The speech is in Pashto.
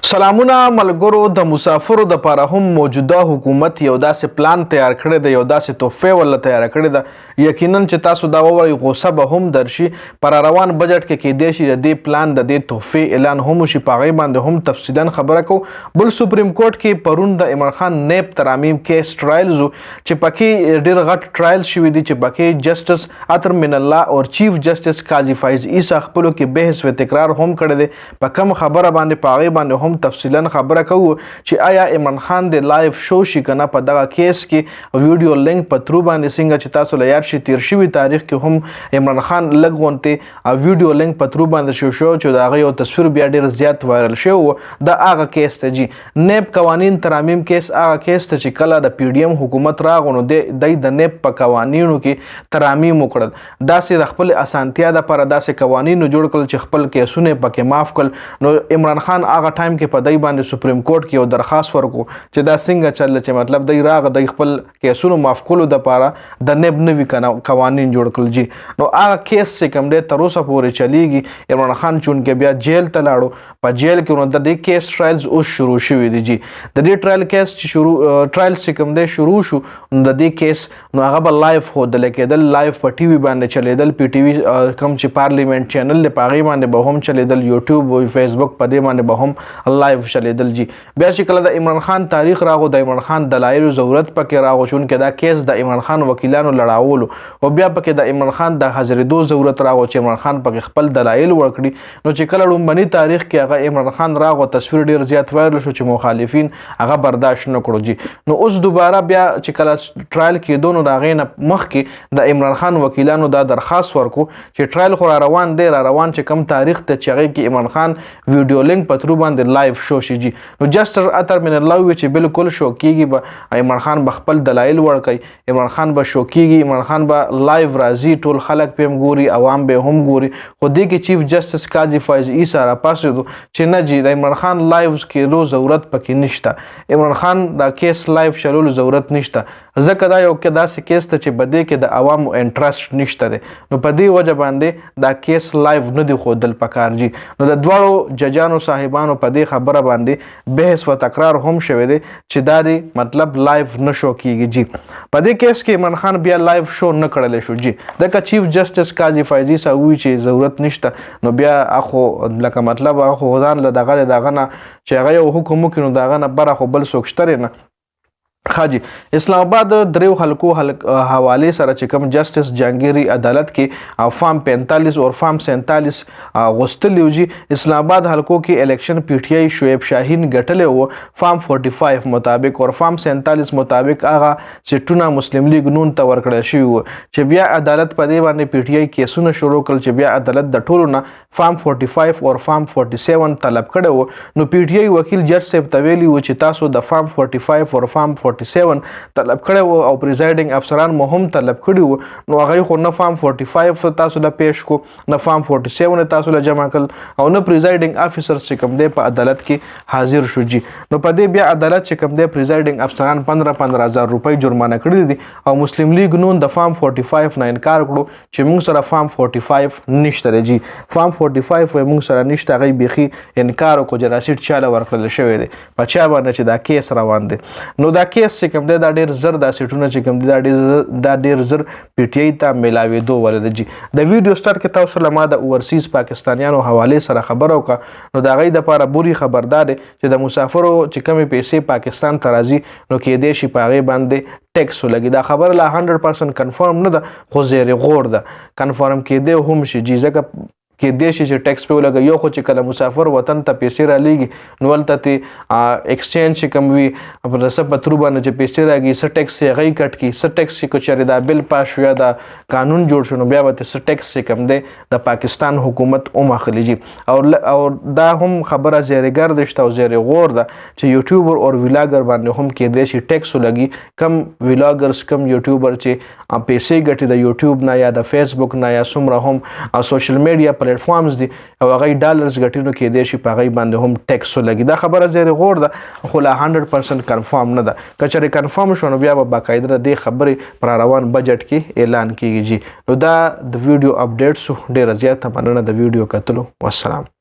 سلامونه ملګرو د مسافرو د لپاره هم موجوده حکومت یو داسې پلان تیار کړی دی، یو داسې تحفې ورله تیار کړې ده. یقینا چې تاسو دا ووایئ غوسه به هم درشي. پر روان بجټ کې کیدای شي د دې پلان د دې تحفې اعلان هم وشي، په هغې باندې هم تفصیلا خبره کوو. بل سپریم کورټ کې پرون د عمران خان نیب ترامیم کیس ټرایلز چې پکې ډېر غټ ټرایل شوي دي، چې پکې جسټس عطر من الله او چیف جسټس قاضي فایز عیسی خپلو کې بحث و تکرار هم کړی دی. په کوم خبره باندې په هغې باندې هم تفصیلا خبره کوو چې آیا عمران خان د لایف شو شي کنه. په دغه کیس کې ویډیو لینک په ترو باندې څنګه چې تاسو له یاد شي تیر شوي تاریخ کې هم عمران خان لږ غونتې ویډیو لینک په ترو باندې شو چې د هغه یو تصویر بیا ډېر زیات وایرل شوی و. د هغه کیس ته جي نیب قوانین ترامیم کیس هغه کیس ته چې کله د پی ډي ایم حکومت راغو نو د نیب په قوانینو کې ترامیم وکړل. داسې د خپل اسانتیا دپاره داسې قوانینو جوړ کړل چې خپل کیسونه پکې معاف کړل. نو عمران خان هغه ټایم کې په دی باندې سپریم کورټ کې یو درخواست ورکو چې دا څنګه چل چې مطلب دی راغه د خپل کیسونو معاف کولو دپاره د نیب نوي قوانین جوړ کړل جي. نو هغه کیس چې کوم دی تر اوسه پورې چلیږي. عمران خان چونکې بیا جیل ته لاړو، په جیل کې نو د دې کیس ټرایلز اوس شروع شوي دي جي. د دې ټرایل کیس چې ټرایلز چې کوم دی شروع شو نو د دې کیس نو هغه به لایف ښودل کېدل، لایف په ټي وي باندې چلیدل. پی ټي وي کوم چې پارلیمنټ چینل دی په هغې باندې به هم چلیدل، یوټیوب او فیسبوک په دې باندې به هم لایف چلیدل جي. بیا چې کله د عمران خان تاریخ راغو، د عمران خان دلایلو ضرورت پکې راغو، چونکې دا کیس د عمران خان وکیلانو لړاولو او بیا پکې د عمران خان د حاضرېدو ضرورت راغو چې عمران خان پکې خپل دلایل ورکړي. نو چې کله لومبني تاریخ کې هغه عمران خان راغو، تصویر ډېر زیات وایرل شو چې مخالفین هغه برداشت نه کړو جي. نو اوس دوباره بیا چې کله ټرایل کېدو نو د هغې نه مخکې د عمران خان وکیلانو دا درخواست ورکو چې ټرایل خو را روان دی، را روان چې کوم تاریخ ته چې هغې کې عمران خان ویډیو لینک په ترو باندې لایف شو شي جي. نو جسټس عطر من الله وی چې بالکل شو کېږي، به عمران خان به خپل دلایل ورکوي، عمران خان به شو کېږي، عمران خان به لایف راځي، ټول خلک به هم ګوري، عوام به هم ګوري. خو دې کې چیف جسټس قاضي فایز عیسی راپاڅېدو چې نه جي د عمران خان لایف کېدو ضرورت پکې نشته، عمران خان دا کیس لایف چلولو ضرورت نشته، ځکه دا یو داسې کیس ته چې په دې کې د عوامو انټرسټ نشته دی. نو په دې وجه باندې دا کیس لایف نه دی ښودل پکار جي. نو د دواړو ججانو صاحبانو په دې خبره باندې بحث و تکرار هم شوی دی چې دا دی مطلب لایف نه شو کېږي جي. په دې کیس کې عمران خان بیا لایف شو نه کړلی شو جي، ځکه چیف جسټس قاضي فایز عیسی وایي چې ضرورت نشته. نو بیا اخو لکه مطلب اخو ځان له دغه نه چې هغه یو حکم وکړي نو د هغه نه بره خو بل څوک شته نه. خاجي اسلام آباد دریو حلقو حوالې سره چې کوم جسټس جهانګیري عدالت کې فارم 45 او فارم 47 غوښتلی و جي. اسلام آباد حلقو کې الیکشن پی ټي آی شعیب شاهین ګټلی و فارم 45 مطابق او فارم 47 مطابق هغه سیټونه مسلم لیگ نون ته ورکړی شوي و چې بیا عدالت په دې باندې پی ټي آی کیسونه شروع کړل چې بیا عدالت د ټولو نه فارم 45 او فارم 47 طلب کړی و. نو پی ټي آی وکیل جج صاحب ته ویلي و چې تاسو د فارم 45 او فارم 47 طلب کړی و او پریزایډینګ افسران مو هم طلب کړي وو. نو هغوی خو نه فارم 45 تاسو له پیش کو، نه فارم 47 تاسو له جمع کړل او نه پریزایډینګ افسر چې کوم دی په عدالت کې حاضر شو جي. نو په دې بیا عدالت چې کوم دی پریزایډینګ افسران 15,000 روپۍ جرمانه کړي دي او مسلم لیگ نون د فارم 45 نه انکار کړو چې موږ سره فارم 45 نشته دی جي. فارم 45 موږ سره نشته، هغوی بیخي انکار وکړو چې راسیټ چاله ورکړل شوی دی په چا باندې چې دا کیس روان دی. نو دا کیس چې کوم دی دا ډېر زر دا سیټونه چې کوم دی دا ډېر زر پی ټي آی ته میلاوېدو ولې جي. د ویډیو سټارټ کې تاسو له ما د اوورسیز پاکستانیانو حوالې سره خبره وکړه. نو د هغوی دپاره بوري خبردار دی چې د مسافرو چې کومې پیسې پاکستان ته راځي نو کیدای شي په هغې باندې ټیکس ولګي. دا خبره لا 100% کنفرم نه ده خو زیر غور ده، کنفرم کیدی هم شي جي، ځکه کیدای شي چې ټیکس پې ولګوي. یو خو چې کله مسافر وطن ته پیسې رالیږي نو هلته ترې ایکسچینج چې کوم وي په څه په ترو باندې چې پیسې راځي څه ټیکس یې هغوی کټ کړي، څه ټیکس چې که چېرې دا بل پاس شو یا دا قانون جوړ شو نو بیا به څه ټیکس چې کوم دی د پاکستان حکومت هم اخلي جي. او دا هم خبره زیرې ګرد شته او زیرې غور ده چې یوټیوبر او ویلاګر باندې هم کیدای شي ټیکس ولګي. کم ویلاګرز کم یوټیوبر چې پیسې ګټي د یوټیوب نه یا د فیسبوک نه یا څومره هم سوشل میډیا پلیټ فارمز دي او هغوی ډالرز ګټي نو کیدای شي په هغوی باندې هم ټیکس ولګي. دا خبره زیرې غور ده خو لا 100% کنفرم نه ده. که چېرې کنفرم شو نو بیا به باقاعده د دې خبرې پر روان بجټ کې اعلان کیږي جي. نو دا د ویډیو اپډیټس ډېره زیاته مننه د ویډیو کتلو. والسلام.